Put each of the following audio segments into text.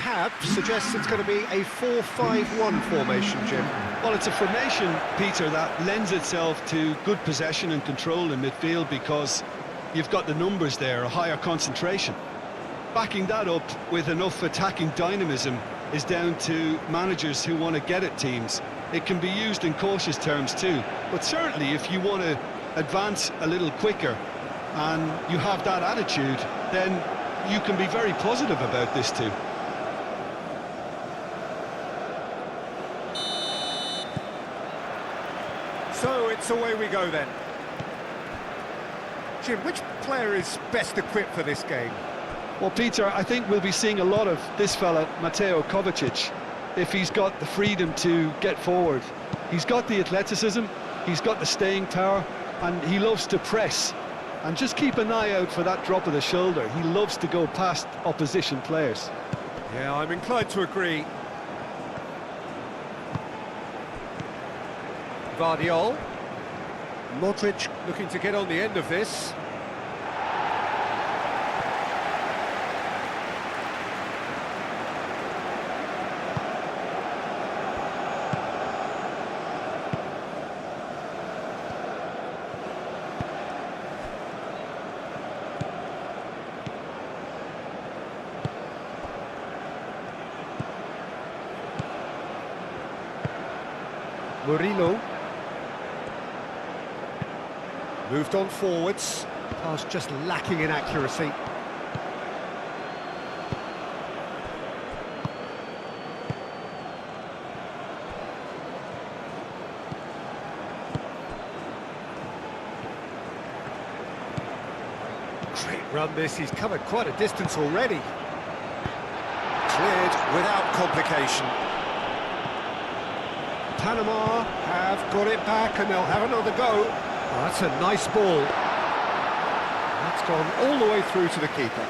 have suggests it's going to be a 4-5-1 formation, Jim. Well, it's a formation, Peter, that lends itself to good possession and control in midfield because you've got the numbers there, a higher concentration. Backing that up with enough attacking dynamism is down to managers who want to get at teams. It can be used in cautious terms too, but certainly if you want to advance a little quicker and you have that attitude, then you can be very positive about this too. So it's away we go then. Jim, which player is best equipped for this game? Well, Peter, I think we'll be seeing a lot of this fella, Mateo Kovacic, if he's got the freedom to get forward. He's got the athleticism, he's got the staying power, and he loves to press. And just keep an eye out for that drop of the shoulder. He loves to go past opposition players. Yeah, I'm inclined to agree. Guardiola. Modric looking to get on the end of this. Murillo. Moved on forwards. Pass just lacking in accuracy. Great run this, he's covered quite a distance already. Cleared without complication. Panama have got it back and they'll have another go. Oh, that's a nice ball. That's gone all the way through to the keeper.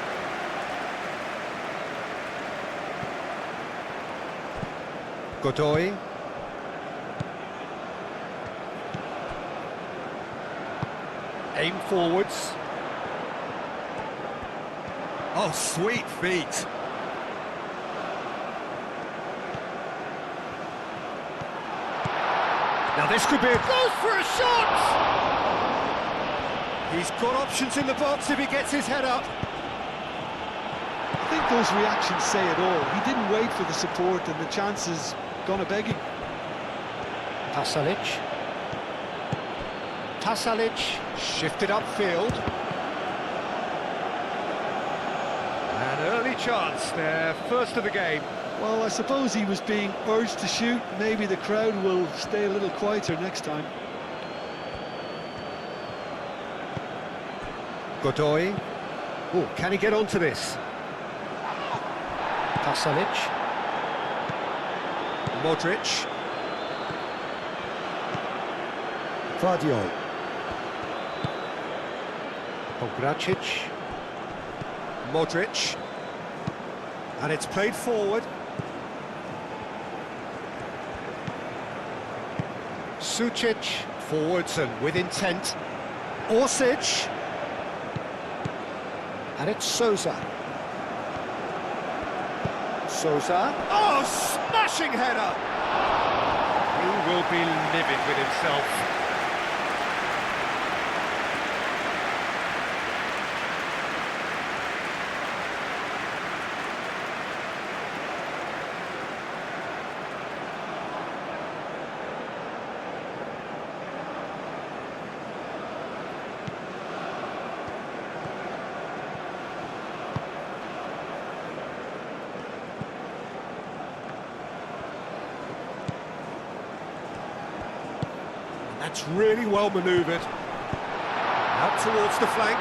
Godoy. Aim forwards. Oh, sweet feet. Now this could be a... Goes for a shot! He's got options in the box if he gets his head up. I think those reactions say it all. He didn't wait for the support and the chances gone a-begging. Pasalic. Pasalic shifted upfield. An early chance there, first of the game. Well, I suppose he was being urged to shoot. Maybe the crowd will stay a little quieter next time. Godoy. Oh, can he get onto this? Pasalic. Modric. Guardiola. Pogracic. Modric. And it's played forward. Sucic, forwards and with intent. Orsic. And it's Sousa. Sousa. Oh, smashing header! He will be livid with himself. That's really well manoeuvred. Out towards the flank.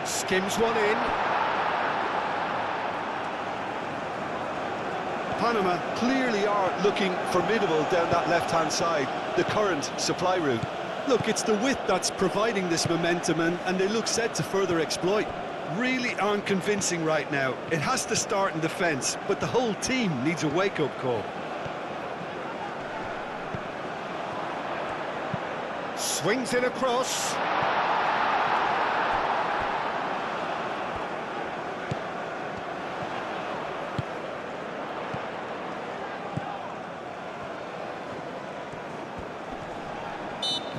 Skims one in. Panama clearly are looking formidable down that left-hand side, the current supply route. Look, it's the width that's providing this momentum and they look set to further exploit. Really aren't convincing right now. It has to start in defence, but the whole team needs a wake-up call. Swings in across.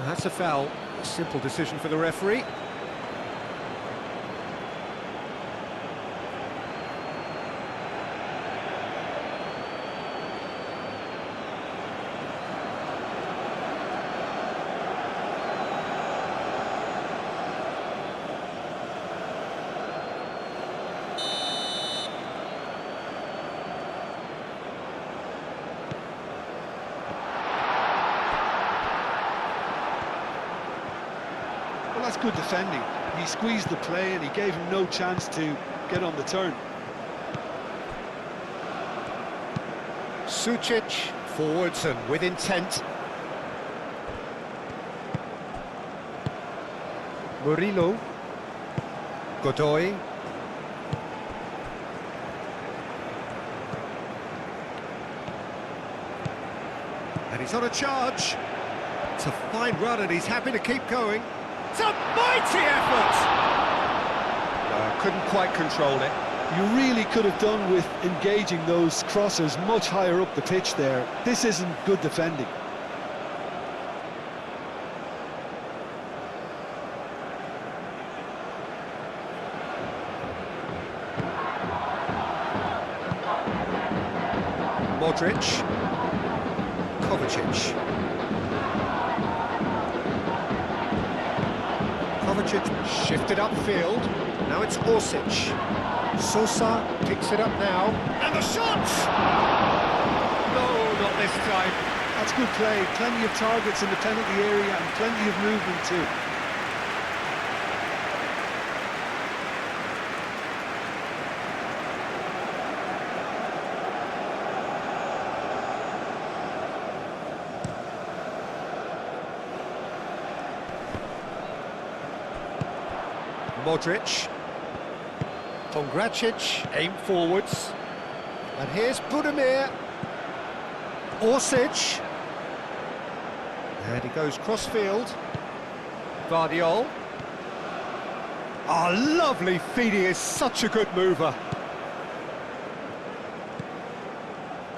That's a foul. A simple decision for the referee. Well, that's good defending. He squeezed the play and he gave him no chance to get on the turn. Sucic, forwards and with intent. Murillo. Godoy. And he's on a charge. It's a fine run and he's happy to keep going. It's a mighty effort! Couldn't quite control it. You really could have done with engaging those crossers much higher up the pitch there. This isn't good defending. Modric. Kovacic. Kovacic shifted upfield. Now it's Orsic. Sosa picks it up now. And the shot! No, not this time. That's good play. Plenty of targets in the penalty area and plenty of movement too. Modric. Pongracic, aim forwards. And here's Budimir. Orsic. And he goes cross-field. Guardiol. Oh, lovely feed, he is such a good mover.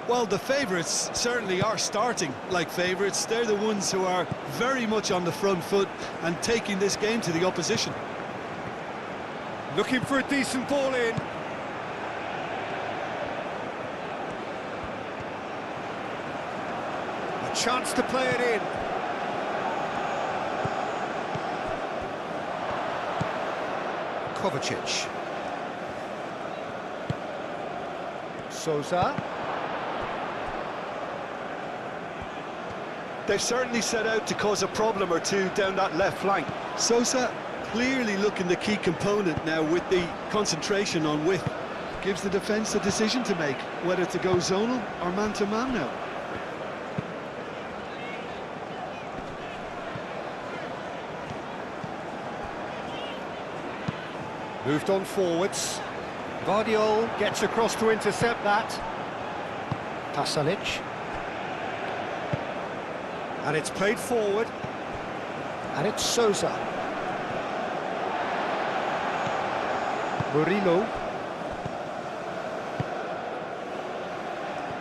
Well, the favourites certainly are starting like favourites. They're the ones who are very much on the front foot and taking this game to the opposition. Looking for a decent ball in. A chance to play it in. Kovacic. Sosa. They've certainly set out to cause a problem or two down that left flank. Sosa clearly looking the key component now with the concentration on width. Gives the defence a decision to make, whether to go zonal or man-to-man now. Moved on forwards. Guardiol gets across to intercept that. Pasalic. And it's played forward. And it's Sosa. Murillo.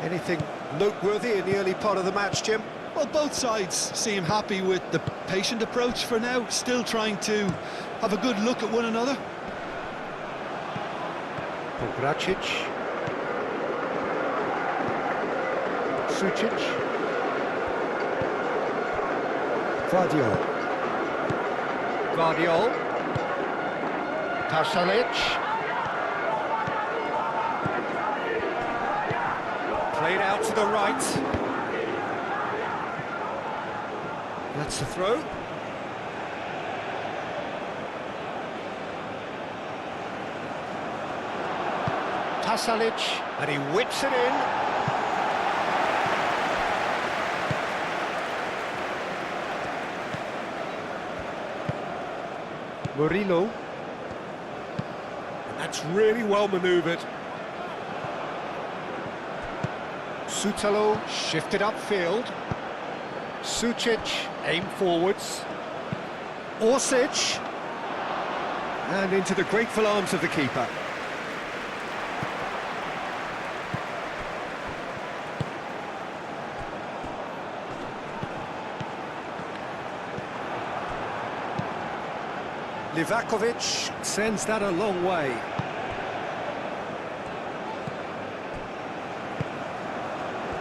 Anything noteworthy in the early part of the match, Jim? Well, both sides seem happy with the patient approach for now, still trying to have a good look at one another. Pongracic. Sucic. Guardiol. Pasalic. Played out to the right. That's the throw. Pasalic, and he whips it in. Murillo. And that's really well manoeuvred. Sutalo shifted upfield. Sucic, aim forwards. Orsic. And into the grateful arms of the keeper. Livakovic sends that a long way.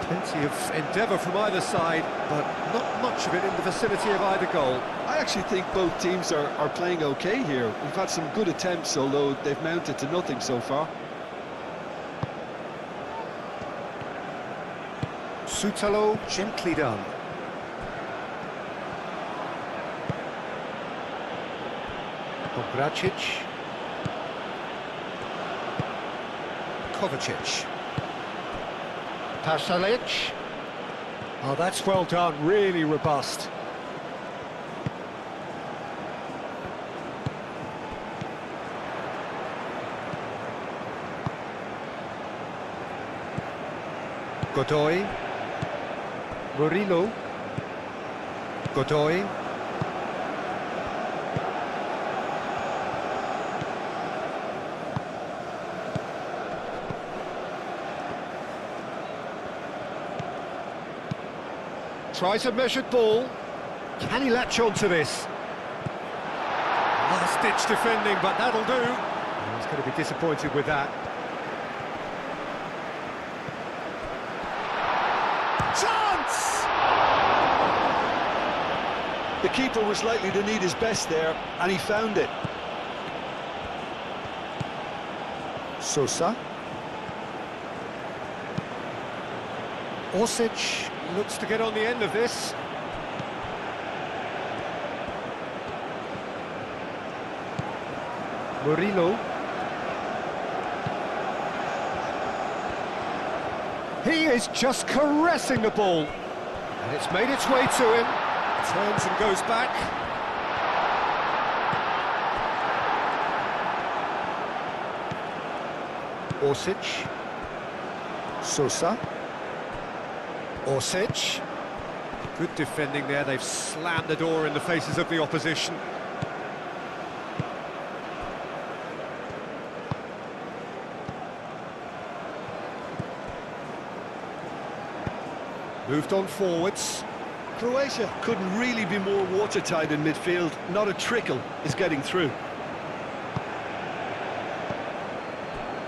Plenty of endeavour from either side, but not much of it in the vicinity of either goal. I actually think both teams are playing okay here. We've had some good attempts, although they've mounted to nothing so far. Sutalo, gently done. Obracic. Kovacic. Pasalic. Oh, that's well done, really robust. Godoy. Murillo. Godoy. Tries a measured ball. Can he latch on to this? Last-ditch defending, but that'll do. He's going to be disappointed with that. Chance! The keeper was likely to need his best there, and he found it. Sosa. Orsic looks to get on the end of this. Murillo. He is just caressing the ball. And it's made its way to him. Turns and goes back. Orsic. Sosa. Orsic. Good defending there. They've slammed the door in the faces of the opposition. Moved on forwards. Croatia couldn't really be more watertight in midfield. Not a trickle is getting through.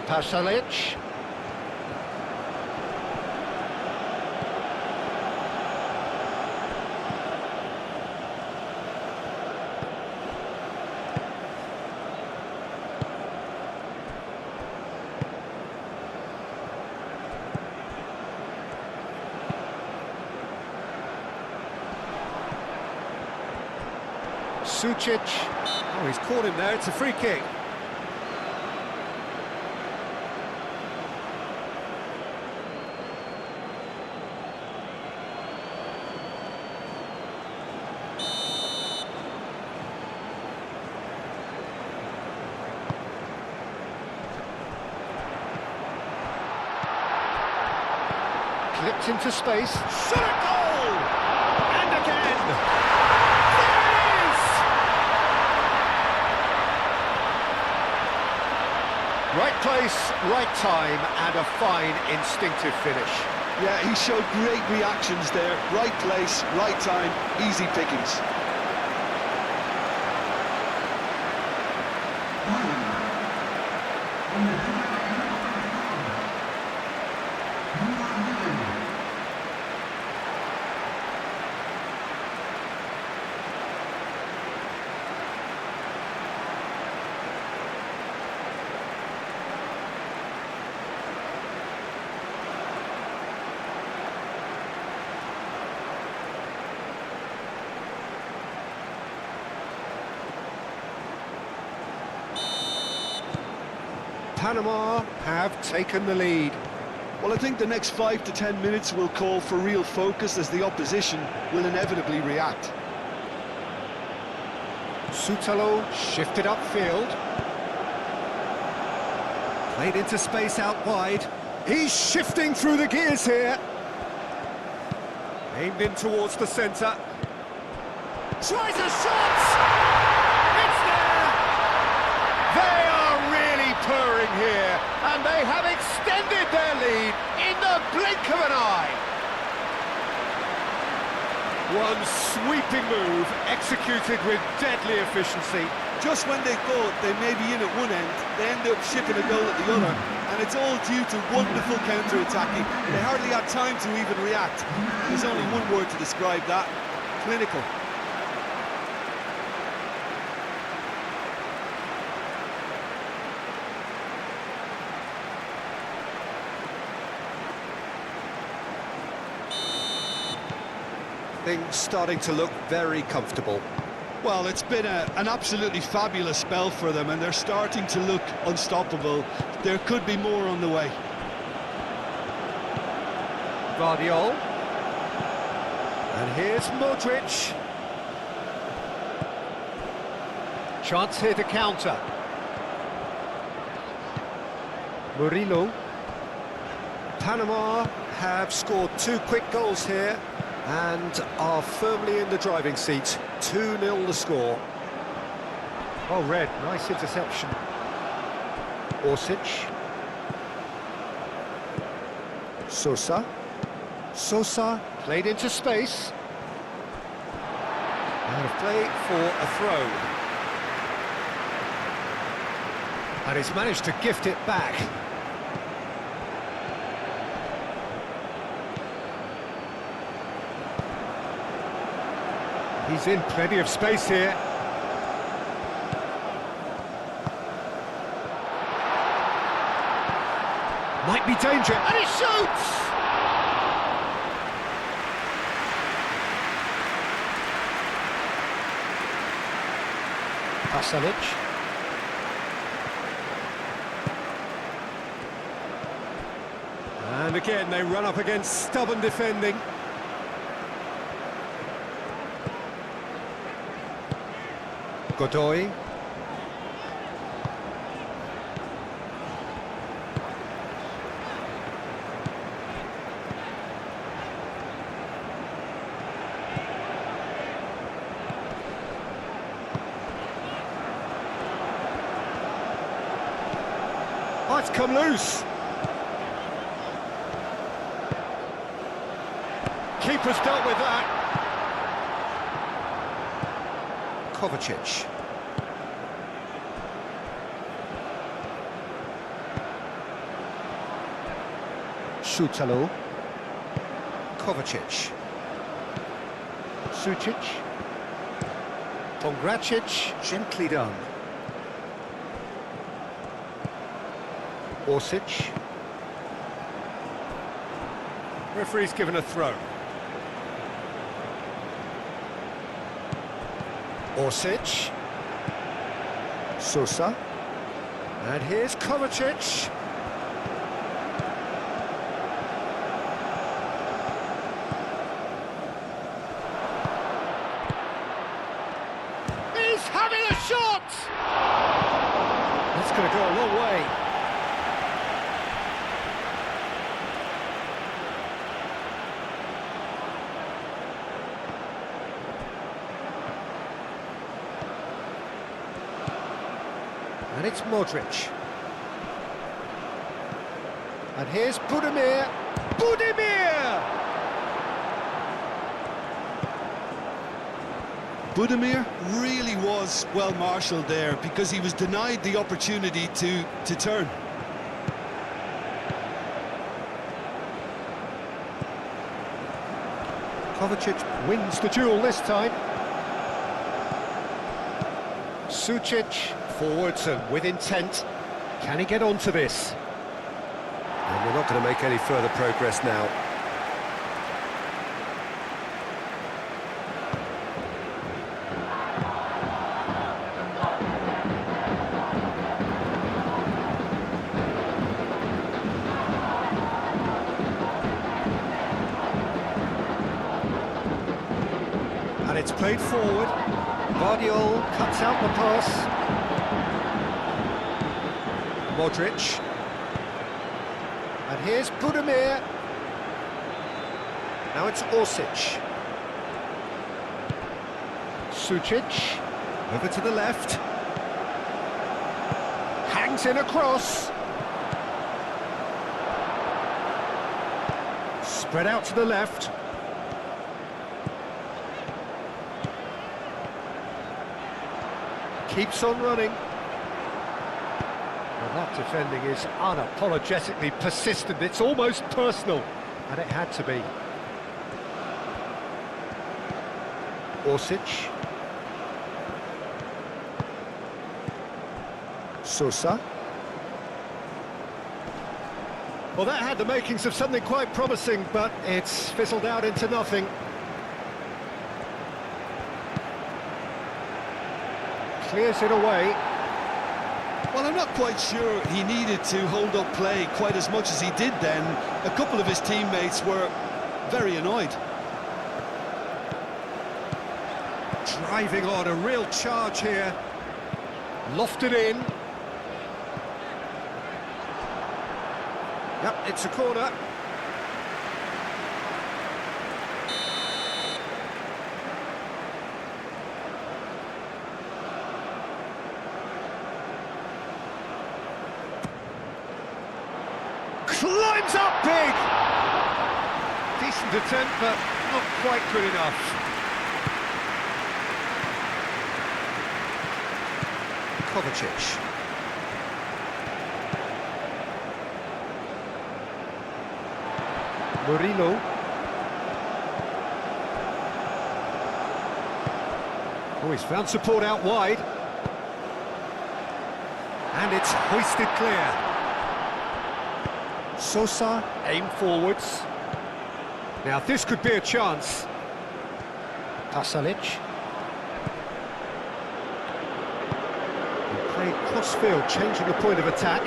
Pasalic. Sucic. Oh, he's caught him there. It's a free kick. Clipped into space. Shot a goal! And again! Right place, right time, and a fine instinctive finish. Yeah, he showed great reactions there. Right place, right time, easy pickings. Panama have taken the lead. Well, I think the next 5 to 10 minutes will call for real focus as the opposition will inevitably react. Sutalo shifted upfield. Played into space out wide. He's shifting through the gears here. Aimed in towards the centre. Tries a shot! It's there! They are really purring here, and they have extended their lead in the blink of an eye. One sweeping move, executed with deadly efficiency. Just when they thought they may be in at one end, they end up shipping a goal at the other, and it's all due to wonderful counter-attacking. They hardly had time to even react. There's only one word to describe that: clinical. Things starting to look very comfortable. Well, it's been an absolutely fabulous spell for them, and they're starting to look unstoppable. There could be more on the way. Guardiola. And here's Modric. Chance here to counter. Murillo. Panama have scored 2 quick goals here and are firmly in the driving seat. 2-0 the score. Oh, Red, nice interception. Orsic. Sosa. Sosa played into space. And a play for a throw. And he's managed to gift it back. He's in plenty of space here. Might be danger, and he shoots! Pasalic. And again, they run up against stubborn defending. Godoy. Oh, it's come loose. Keeper's dealt with that. Kovacic. Šutalo. Kovacic. Sucic. Pongracic, gently done. Orsic. Referee's given a throw. Orsic. Sosa. And here's Kovacic. He's having a shot! That's going to go a long way. And it's Modric. And here's Budimir. Budimir! Budimir really was well marshalled there because he was denied the opportunity to turn. Kovacic wins the duel this time. Sucic forwards and with intent. Can he get onto this? And we're not going to make any further progress now. And it's played forward. Guardiola cuts out the pass. Modric. And here's Budimir. Now it's Orsic. Sucic. Over to the left. Hangs in across. Spread out to the left. keeps on running. Well, that defending is unapologetically persistent. It's almost personal, and it had to be. Orsic. Sosa. Well, that had the makings of something quite promising, but it's fizzled out into nothing. Clears it away. Well, I'm not quite sure he needed to hold up play quite as much as he did then. A couple of his teammates were very annoyed. Driving on, a real charge here. Lofted in. Yep, it's a corner. Climbs up big! Decent attempt, but not quite good enough. Kovacic. Murillo. Oh, he's found support out wide. And it's hoisted clear. Sosa, aim forwards. Now this could be a chance. Pasalic. He played cross-field, changing the point of attack.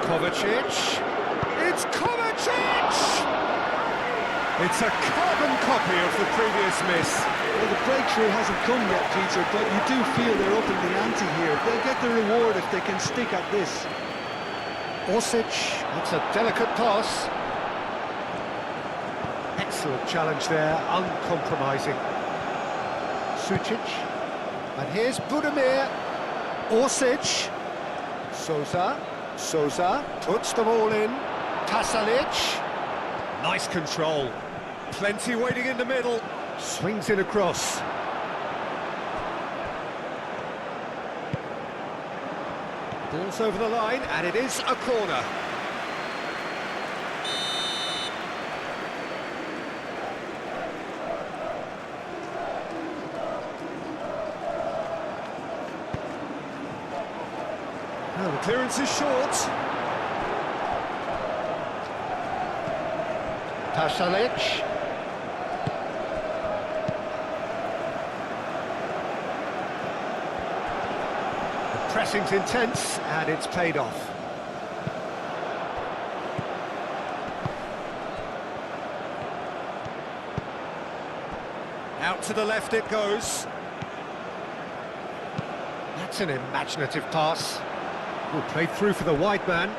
Kovacic. It's Kovacic! It's a carbon copy of the previous miss. Well, the breakthrough hasn't come yet, Peter, but you do feel they're up in the ante here. They'll get the reward if they can stick at this. Orsic, that's a delicate pass. Excellent challenge there, uncompromising. Sucic. And here's Budimir. Orsic. Sosa puts them all in. Pasalic. Nice control. Plenty waiting in the middle. Swings it across. Ball's over the line, and it is a corner. Well, the clearance is short. Pasalic. The pressing's intense, and it's paid off. Out to the left it goes. That's an imaginative pass. Oh, played through for the wide man.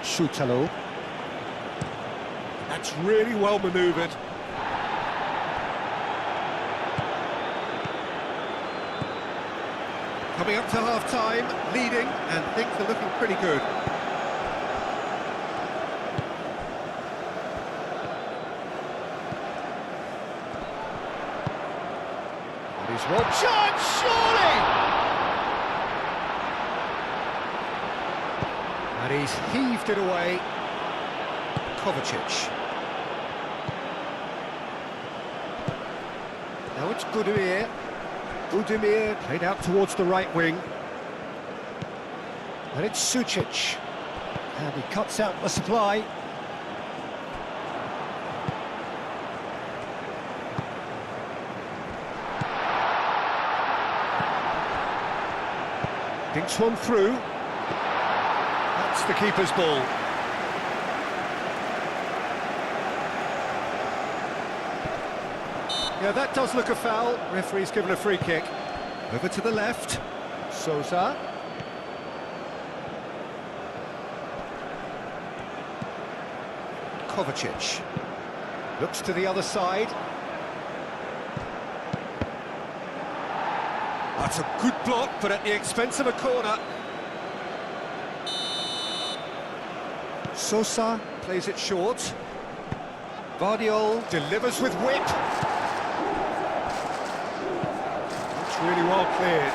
Schutalo. That's really well manoeuvred. Coming up to half-time, leading, and things are looking pretty good. And he's robbed. Chance, surely! And he's heaved it away. Kovacic. Now it's Budimir. Budimir played out towards the right wing. And it's Sucic. And he cuts out the supply. Dinks one through. That's the keeper's ball. Yeah, that does look a foul. Referee's given a free kick. Over to the left. Sosa. Kovacic. Looks to the other side. That's a good block, but at the expense of a corner. Sosa plays it short. Vardiol delivers with whip. It's really well cleared.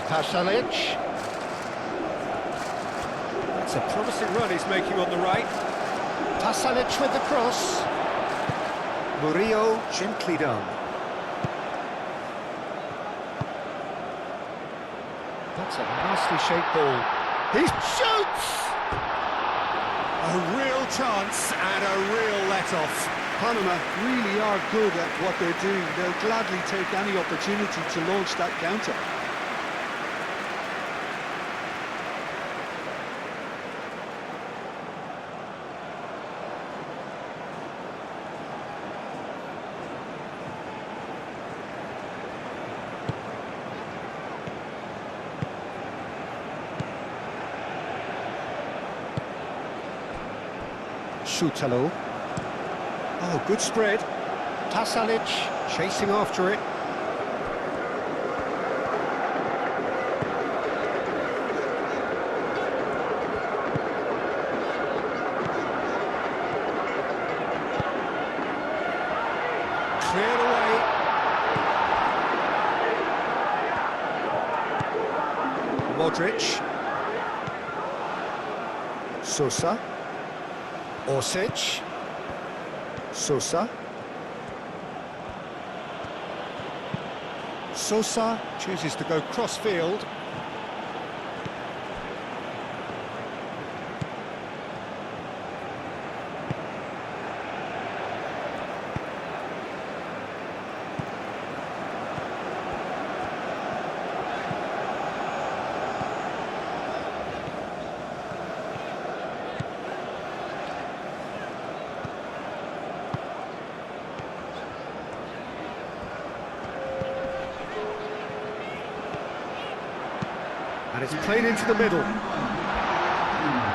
Pasalic. That's a promising run he's making on the right. Pasalic with the cross. Murillo gently done. That's a nicely shaped ball. He shoots! A real chance and a real let-off. Panama really are good at what they're doing. They'll gladly take any opportunity to launch that counter. Sutalo. Oh, good spread. Pasalic chasing after it. Cleared away. Modric. Sosa. Orsic. Sosa. Sosa chooses to go cross-field. And it's played into the middle.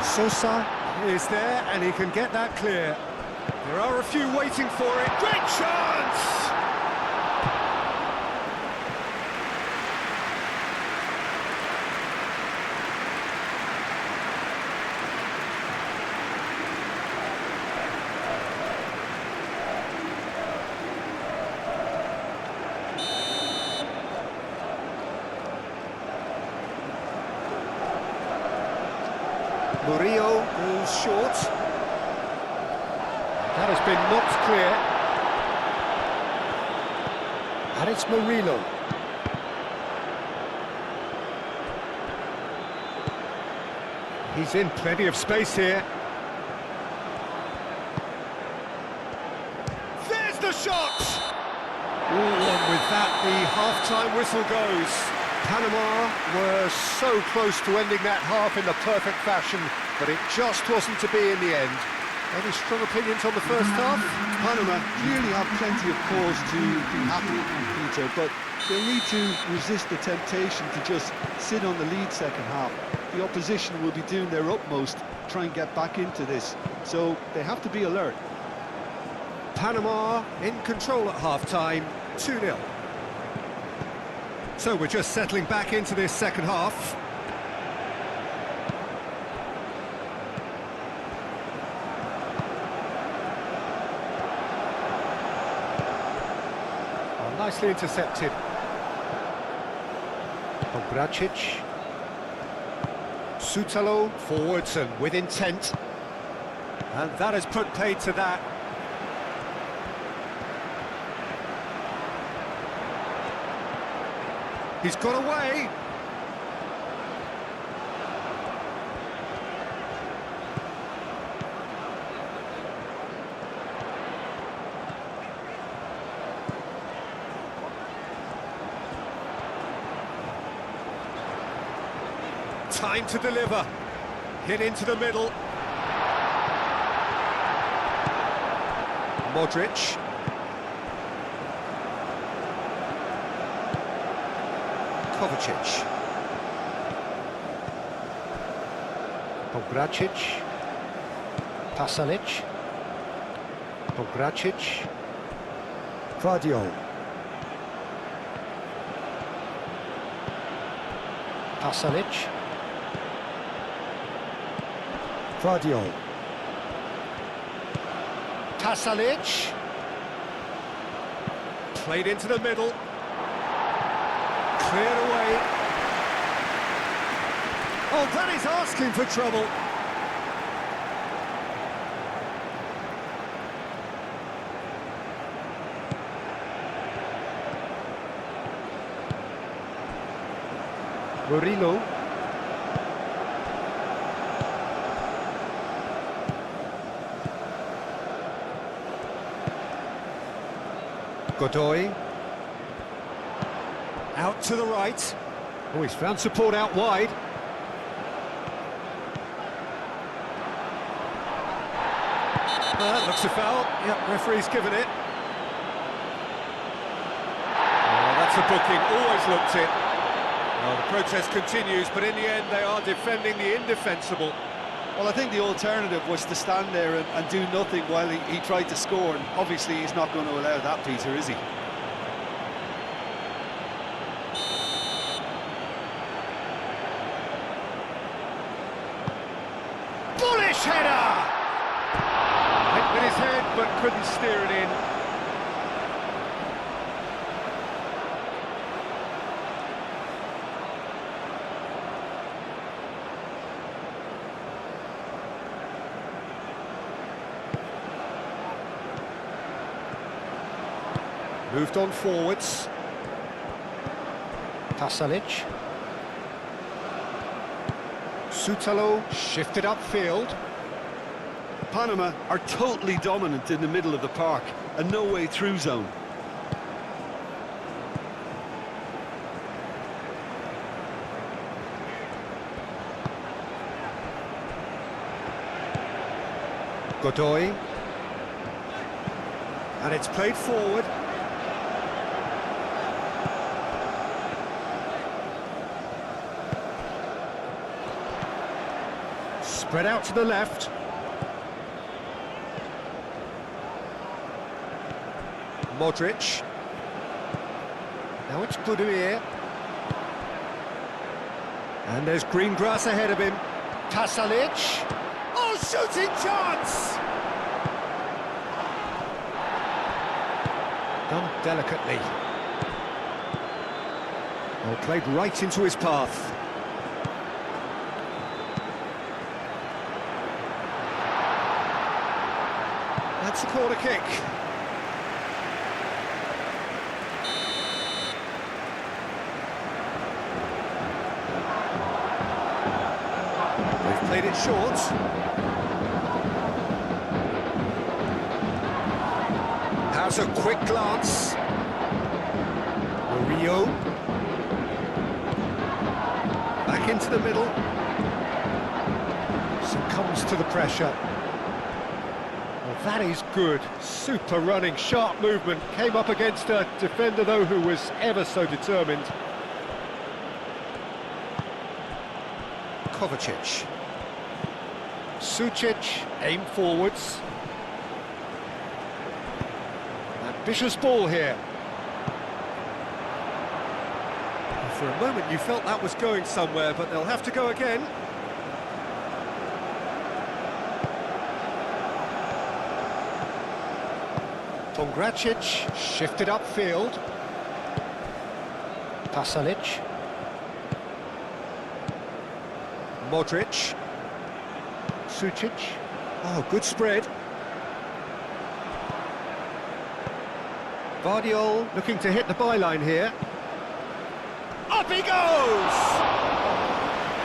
Sosa is there, and he can get that clear. There are a few waiting for it. Great chance! Murillo goes short. That has been knocked clear. And it's Murillo. He's in plenty of space here. There's the shot! Ooh, and with that, the half-time whistle goes. Panama were so close to ending that half in the perfect fashion, but it just wasn't to be in the end. Any strong opinions on the first half? Panama clearly have plenty of cause to be happy, Peter, but they'll need to resist the temptation to just sit on the lead second half. The opposition will be doing their utmost to try and get back into this, so they have to be alert. Panama in control at half-time, 2-0. So we're just settling back into this second half. Oh, nicely intercepted. Obracic. Sutalo forwards and with intent. And that has put paid to that. He's got away. Time to deliver. Hit into the middle. Modric. Kovacic. Pogracic. Pasalic. Pogracic. Guardiola. Pasalic. Guardiola. Pasalic. Played into the middle. Cleared away. Oh, that is asking for trouble. Murillo. Godoy. Out to the right. Oh, he's found support out wide. That looks a foul. Yep, referee's given it. Oh, that's a booking. Always looked it. Well, the protest continues, but in the end they are defending the indefensible. Well, I think the alternative was to stand there and do nothing while he tried to score, and obviously he's not going to allow that, Peter, is he? Bullish header! Hit with his head, but couldn't steer it in. Moved on forwards. Pasalic. Sutalo shifted upfield. Panama are totally dominant in the middle of the park, a no-way through zone. Godoy. And it's played forward. Spread out to the left. Modric. Now it's Buduir. And there's green grass ahead of him. Pasalic. Oh, shooting chance! Done delicately. Oh, played right into his path. That's a corner kick. They've played it short. Has a quick glance. Murillo. Back into the middle. Succumbs to the pressure. Well, that is good. Super running, sharp movement. Came up against a defender, though, who was ever so determined. Kovacic. Sucic, aim forwards. Ambitious ball here. For a moment you felt that was going somewhere, but they'll have to go again. Pogracic shifted upfield. Pasalic. Modric. Sucic. Oh, good spread. Guardiola looking to hit the byline here. Up he goes!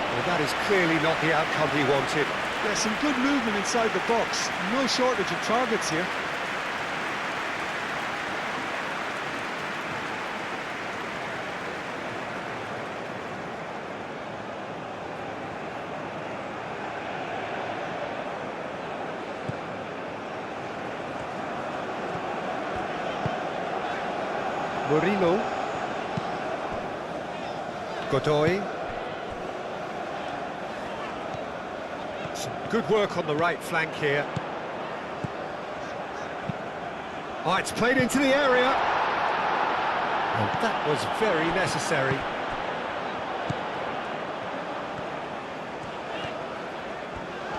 Well, that is clearly not the outcome he wanted. Yeah, some good movement inside the box. No shortage of targets here. Murillo. Godoy. Good work on the right flank here. Oh, it's played into the area. Oh, that was very necessary.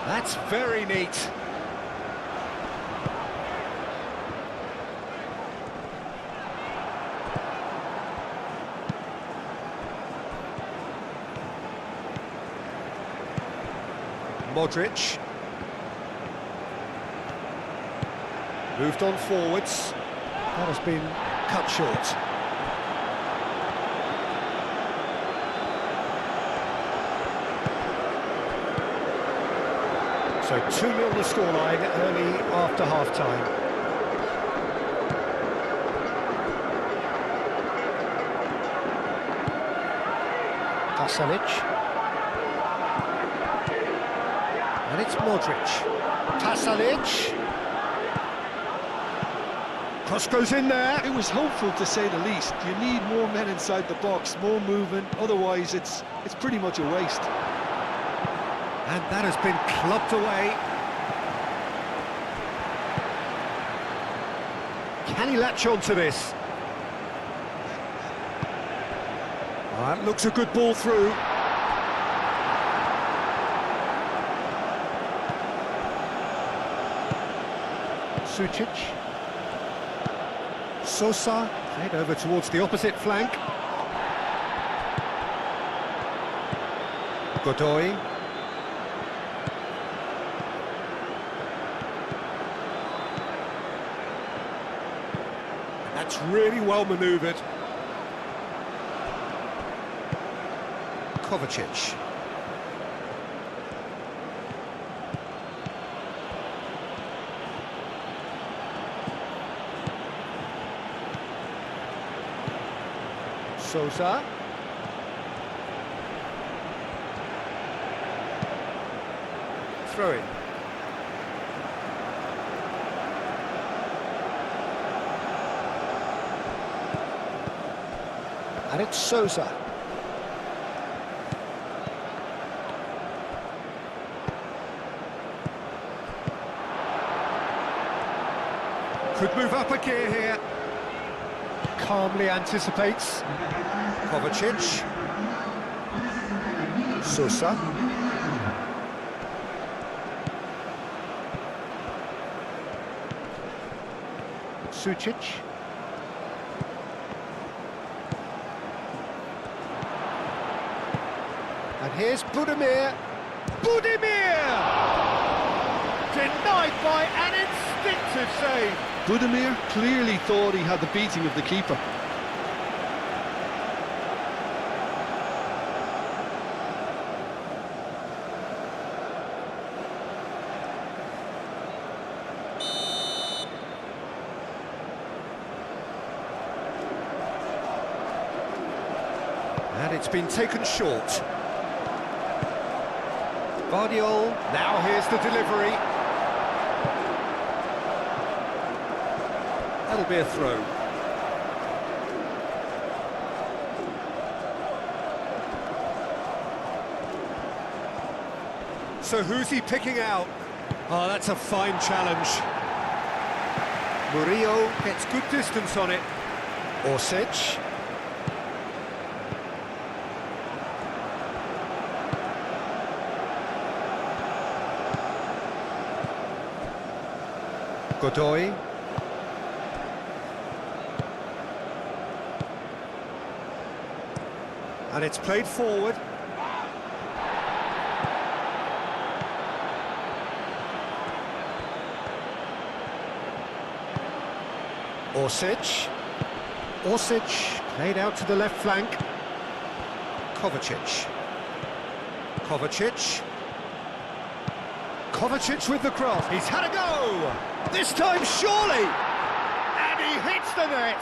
That's very neat. Modric. Moved on forwards. That has been cut short. So 2-0 the scoreline early after half-time. Pasalic. And it's Modric. Pasalic. Cross goes in there. It was hopeful, to say the least. You need more men inside the box, more movement, otherwise it's pretty much a waste. And that has been clubbed away. Can he latch on to this? Oh, that looks a good ball through. Sucic. Sosa, played over towards the opposite flank. Godoy. That's really well manoeuvred. Kovacic. Sosa. Throw in. And it's Sosa. Could move up a gear here. Calmly anticipates. Kovacic. Sosa. Sucic. And here's Budimir. Budimir! Denied by an instinctive save. Budimir clearly thought he had the beating of the keeper. And it's been taken short. Vardiol, now here's the delivery. That'll be a throw. So who's he picking out? Oh, that's a fine challenge. Murillo gets good distance on it. Orsic. Godoy. And it's played forward. Orsic. Orsic played out to the left flank. Kovacic. Kovacic. Kovacic with the cross. He's had a go! This time, surely! And he hits the net!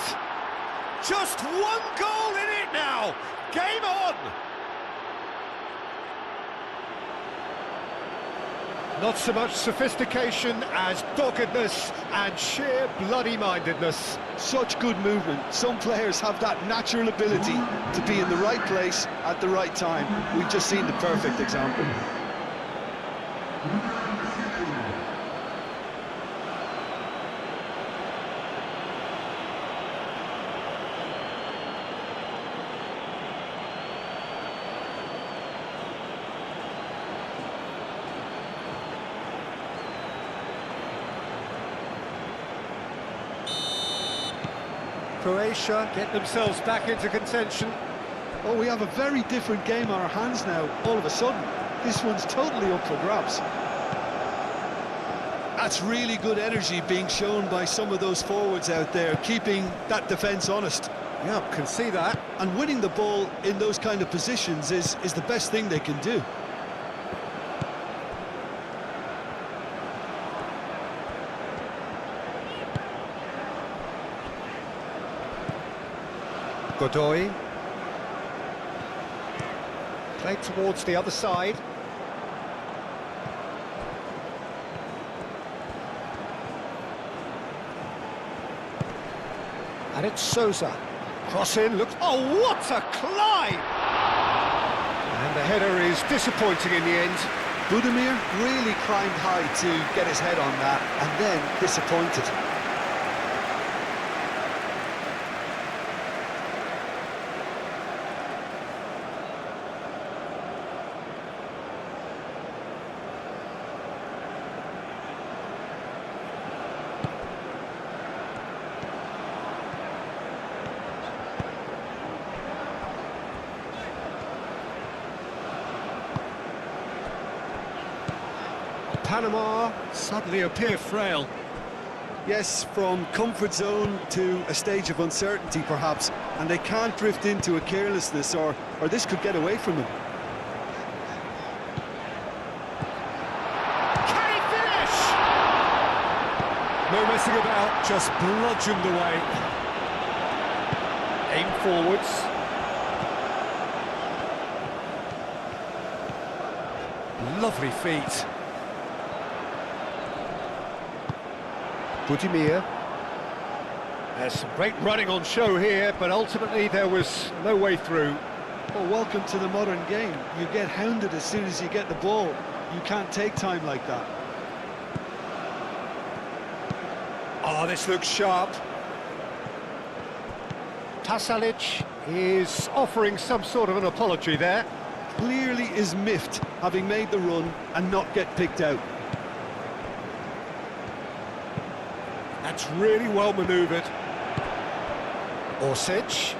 Just one goal in it now! Game on! Not so much sophistication as doggedness and sheer bloody-mindedness. Such good movement. Some players have that natural ability to be in the right place at the right time. We've just seen the perfect example. Croatia get themselves back into contention. Oh, we have a very different game on our hands now, all of a sudden. This one's totally up for grabs. That's really good energy being shown by some of those forwards out there, keeping that defence honest. Yeah, can see that. And winning the ball in those kind of positions is the best thing they can do. Godoy. Played towards the other side. And it's Sousa. Cross in, look. Oh, what a climb! And the header is disappointing in the end. Budimir really climbed high to get his head on that, and then disappointed. Panama suddenly appear frail. Yes, from comfort zone to a stage of uncertainty perhaps, and they can't drift into a carelessness or this could get away from them. Can he finish? No messing about, just bludgeoned away. Aim forwards. Lovely feet. Budimir. There's some great running on show here, but ultimately there was no way through. Well, welcome to the modern game. You get hounded as soon as you get the ball. You can't take time like that. Oh, this looks sharp. Tasalic is offering some sort of an apology there. Clearly is miffed, having made the run and not get picked out. That's really well manoeuvred. Orsic.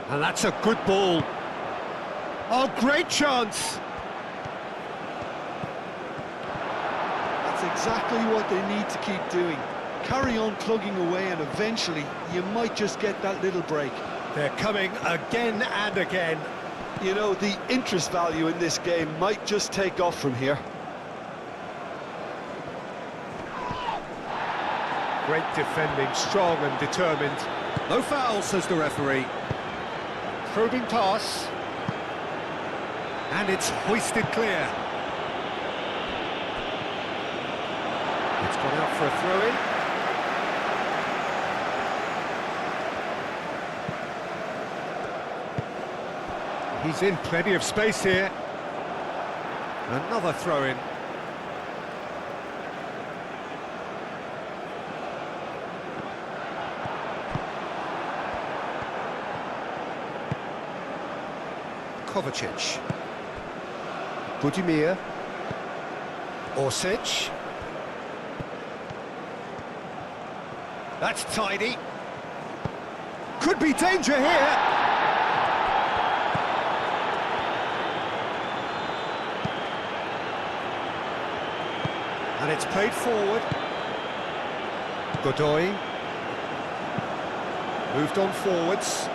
And that's a good ball. Oh, great chance. That's exactly what they need to keep doing. Carry on plugging away and eventually you might just get that little break. They're coming again and again. You know, the interest value in this game might just take off from here. Great defending, strong and determined. No foul, says the referee. Probing pass. And it's hoisted clear. It's gone out for a throw-in. He's in plenty of space here. Another throw-in. Kovacic. Budimir. Orsic. That's tidy. Could be danger here. And it's played forward. Godoy. Moved on forwards.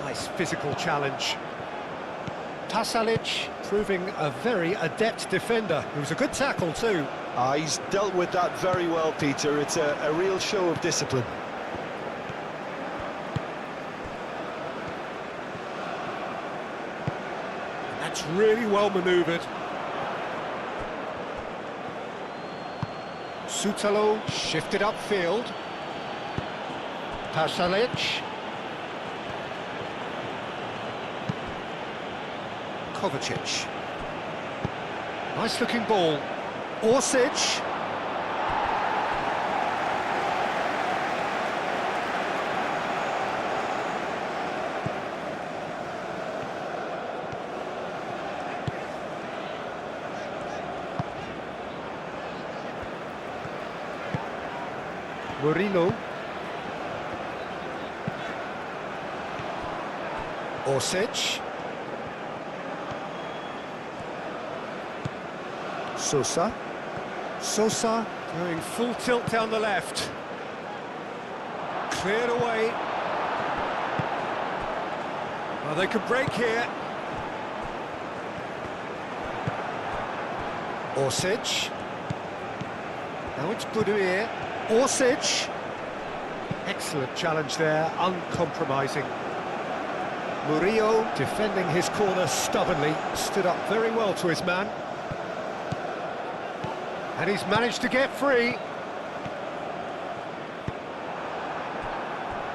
Nice physical challenge. Tasalic proving a very adept defender. It was a good tackle too. He's dealt with that very well, Peter. It's a real show of discipline. That's really well manoeuvred. Sutalo shifted upfield. Tasalic. Kovacic. Nice looking ball. Orsic. Murillo. Orsic. Sosa. Sosa going full tilt down the left. Cleared away. Well, they could break here. Orsic. Now it's Budimir. Orsic. Excellent challenge there, uncompromising. Murillo defending his corner stubbornly, stood up very well to his man. And he's managed to get free.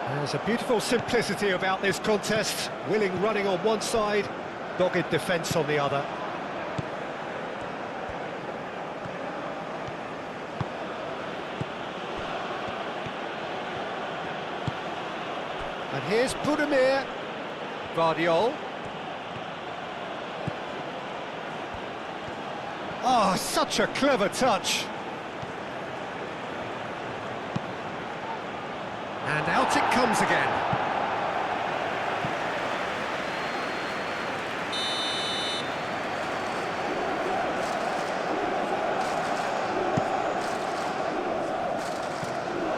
There's a beautiful simplicity about this contest. Willing running on one side, dogged defence on the other. And here's Budimir. Guardiol. Oh, such a clever touch. And out it comes again.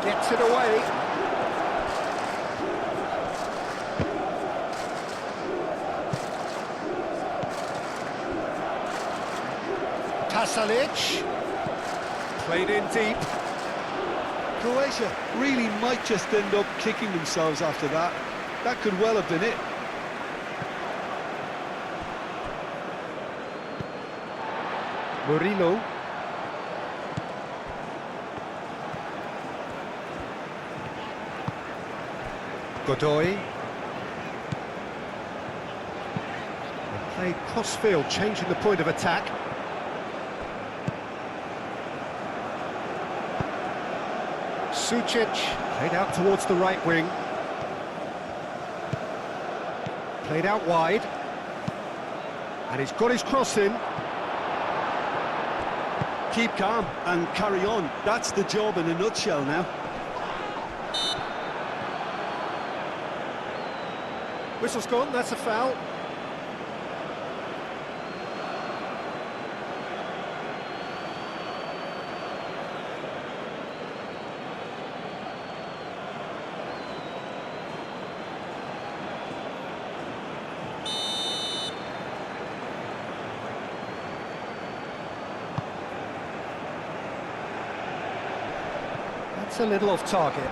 Gets it away. Pasalic, played in deep. Croatia really might just end up kicking themselves after that. That could well have been it. Murillo. Godoy. They played cross-field, changing the point of attack. Sucic, played out towards the right wing. Played out wide. And he's got his cross in. Keep calm and carry on. That's the job in a nutshell now. Whistle's gone, that's a foul. That's a little off target.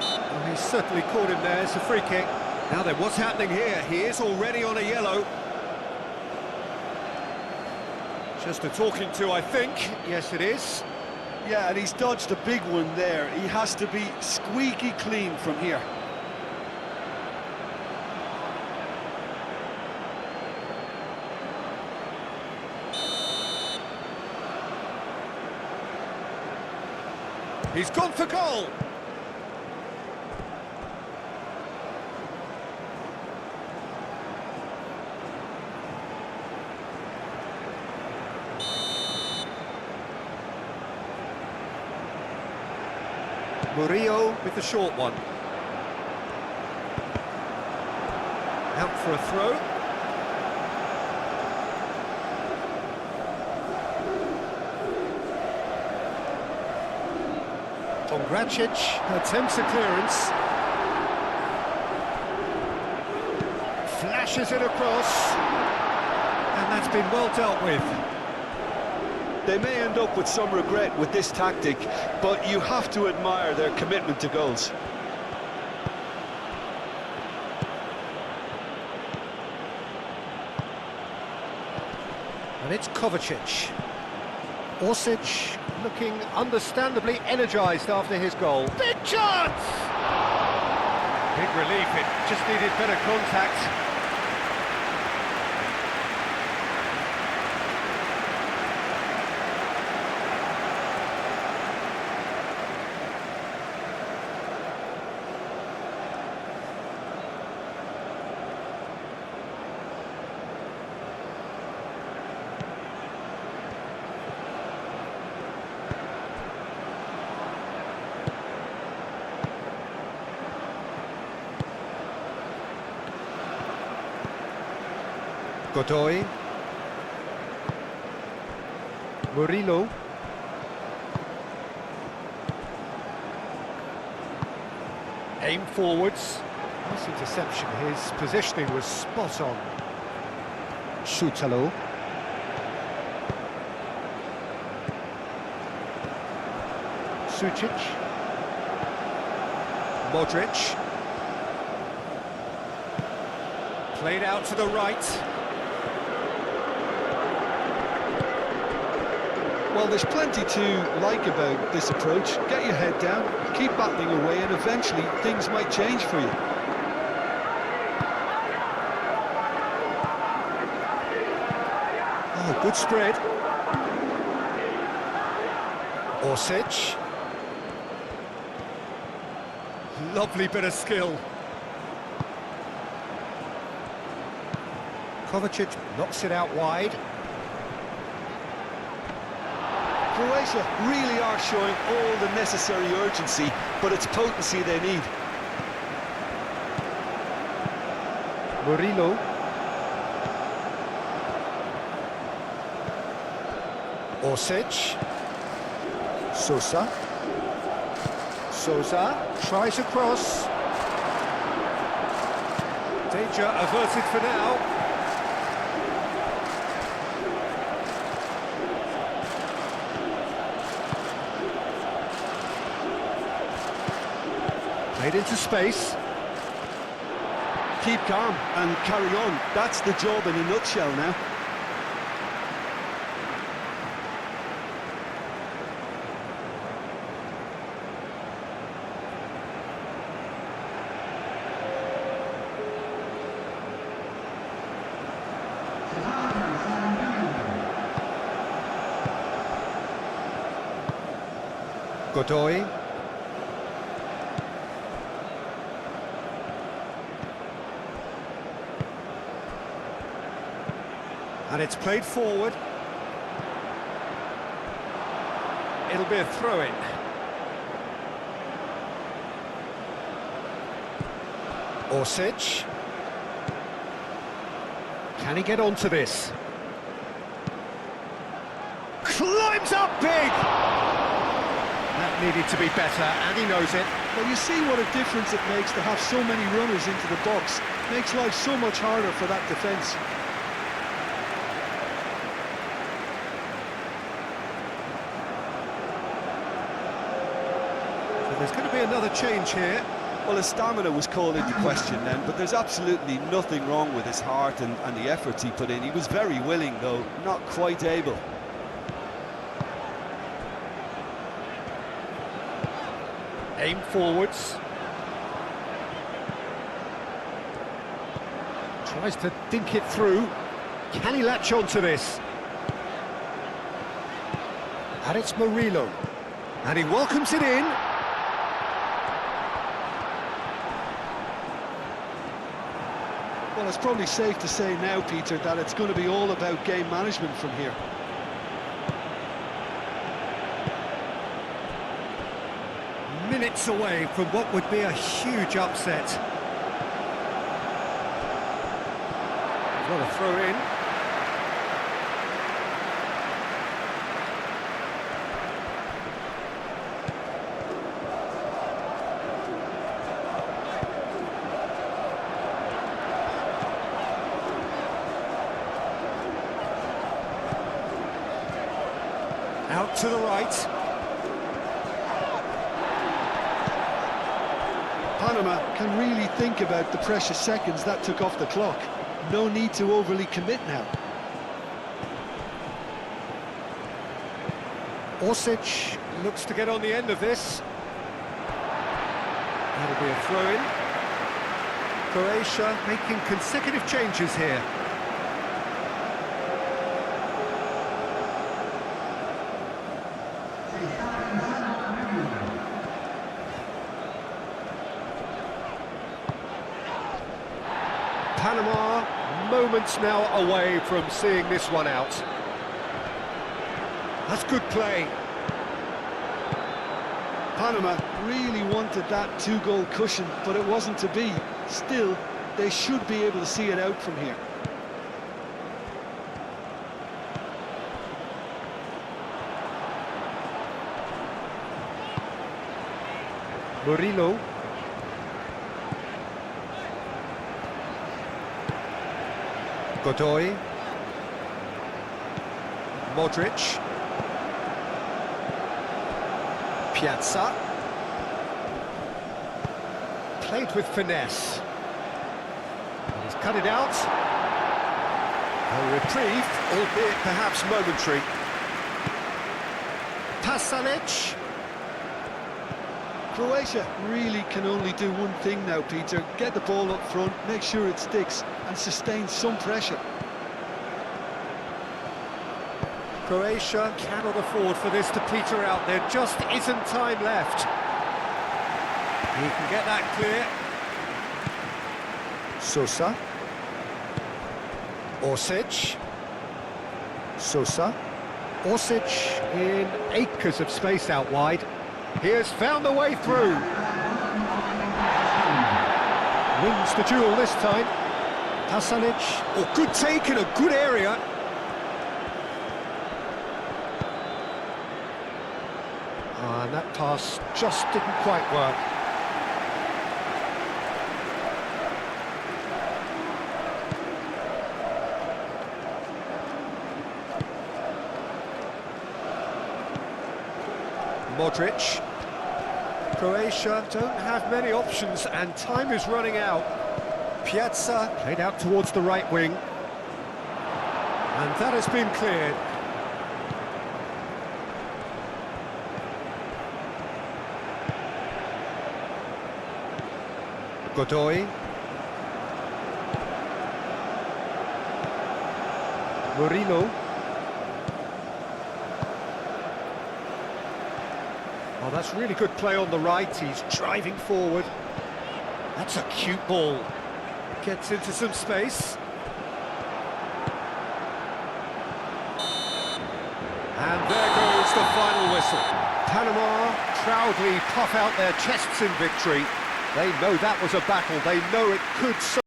Oh, he's certainly caught him there. It's a free kick. Now then, what's happening here? He is already on a yellow. Just a talking to, I think. Yes, it is. Yeah, and he's dodged a big one there. He has to be squeaky clean from here. He's gone for goal. Murillo with the short one. Out for a throw. Gracic attempts a clearance. Flashes it across. And that's been well dealt with. They may end up with some regret with this tactic, but you have to admire their commitment to goals. And it's Kovacic. Orsic looking understandably energised after his goal. Big chance! Big relief, it just needed better contact. Godoy. Murillo. Aim forwards. Nice interception. His positioning was spot on. Schutalo. Sucic. Modric. Played out to the right. Well, there's plenty to like about this approach. Get your head down, keep battling away, and eventually things might change for you. Oh, good spread. Orsic. Lovely bit of skill. Kovacic knocks it out wide. Croatia really are showing all the necessary urgency, but it's potency they need. Murillo. Orsic. Sosa. Sosa tries a cross. Danger averted for now. Played into space. Keep calm and carry on. That's the job in a nutshell now. Godoy. And it's played forward. It'll be a throw-in. Orsic. Can he get onto this? Climbs up big! That needed to be better, and he knows it. Well, you see what a difference it makes to have so many runners into the box. Makes life so much harder for that defence. So there's going to be another change here. Well, his stamina was called into question then, but there's absolutely nothing wrong with his heart and the efforts he put in. He was very willing, though, not quite able. Aim forwards. Tries to dink it through. Can he latch onto this? And it's Murillo. And he welcomes it in. Well, it's probably safe to say now, Peter, that it's going to be all about game management from here. Minutes away from what would be a huge upset. What a throw in. Out to the right. Panama can really think about the precious seconds that took off the clock. No need to overly commit now. Orsic looks to get on the end of this. That'll be a throw-in. Croatia making consecutive changes here. Panama, moments now away from seeing this one out. That's good play. Panama really wanted that two-goal cushion, but it wasn't to be. Still, they should be able to see it out from here. Murillo. Godoy. Modric. Piazza. Played with finesse. And he's cut it out. A reprieve, albeit perhaps momentary. Pasalic. Croatia really can only do one thing now, Peter. Get the ball up front, make sure it sticks, and sustain some pressure. Croatia cannot afford for this to peter out. There just isn't time left. He can get that clear. Sosa. Orsic. Sosa. Orsic in acres of space out wide. He has found the way through. Wins the duel this time. Pasalic. Oh, good take in a good area. And that pass just didn't quite work. Modric. Croatia don't have many options and time is running out. Piazza played out towards the right wing. And that has been cleared. Godoy. Murillo. Oh, that's really good play on the right. He's driving forward. That's a cute ball. Gets into some space. And there goes the final whistle. Panama proudly puff out their chests in victory. They know that was a battle. They know it could...